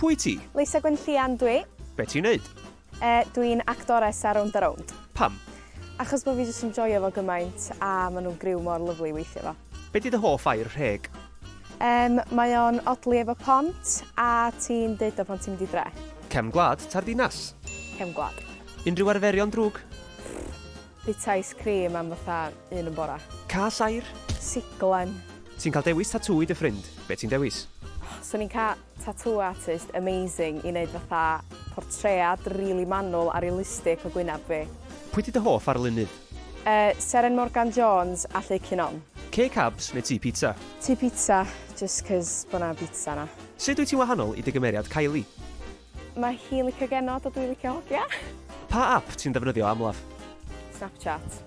Pwy ti? Leisa Gwenllian dwi. Be ti'n neud? Dwi'n actores ar Rownd. Pam? Achos bod fi jyst yn joio fo gymaint a maen nhw'n griw mor lyflu i weithio fo. Be di dy hoff air rheg? Mae o'n odli efo pont a ti'n deud o pan ti'n mynd i dre. Cefn gwlad, ta'r dinas? Cefn gwlad. Unrhyw arferion drwg? Bita ice cream am fatha un yn bora. Cas air? Siglen. Ti'n cael dewis tatŵ i dy ffrind? Be ti'n dewis? So ni'n cael tattoo artist amazing i wneud fatha portread really manwl a realistic o gwynab fi. Pwy di dy hoff arlunydd? Seren Morgan Jones a Lleucyn On. Cake abs neu tŷ pizza? Tŷ pizza, just cos bod na pizza na. Sut wyt ti'n wahanol i dy gymeriad Kylie? Mae hi licio genod a dwi'n licio hogia. Pa app ti'n defnyddio amlaf? Snapchat.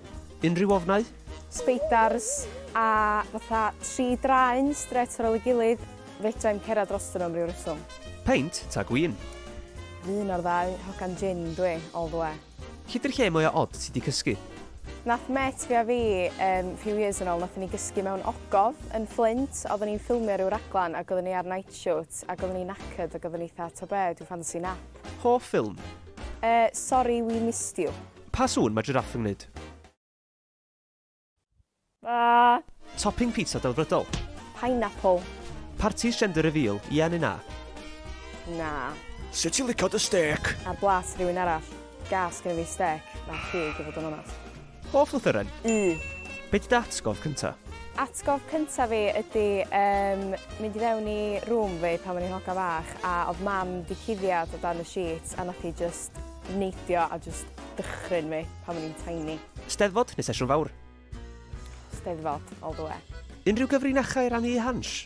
Unrhyw ofnau? Speidars a fatha 3 draen stret ar ôl ei gilydd, fedrai'm cerdded drostyn nhw am ryw reswm. Peint ta gwin? Un o'r ddau, hogan gin dwi, all the way. Lle di'r lle mwyaf od ti di cysgu? Nath met fi a fi few years yn ôl, nath ni gysgu mewn ogof yn Flint. Oedden ni'n ffilmio rhyw raglan ac oedden ni ar night shoot ac oedden ni'n knackered ac oedden ni tha, ta be, dwi'n fancy nap. Hoff ffilm? Sorry we missed you. Pa sŵn mae giraff yn gwneud? Topping pizza delfrydol? Pineapple. Partis gender reveal, ie neu na? Na. Sut ti'n licio dy steak? Ar blas rhywun arall. Gas gen i fi stec. Na chig i fod yn onast. Hoff lythyren? Be di dy atgof cynta? Atgof cyntaf fi ydy mynd i fewn i rŵm fi pan o'n i'n hogan bach a oedd mam di cuddiad o dan y sheet a nath hi just neidio a just dychryn fi pan o'n i'n tiny. Steddfod neu sesiwn fawr? Steddfod, all the way. Unrhyw gyfrinachau i rannu i hans?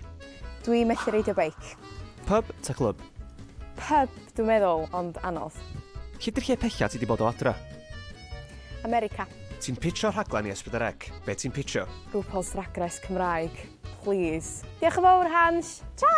Dwi methu reidio beic. Pub ta clwb? Pub, dwi'n meddwl, ond anodd. Lle di'r lle pella ti di bod o adra? America. Ti'n pitcho rhaglan i S4C? Be ti'n pitcho? RuPaul's Drag Race Cymraeg. Please. Diolch yn fawr, Hans. Ta!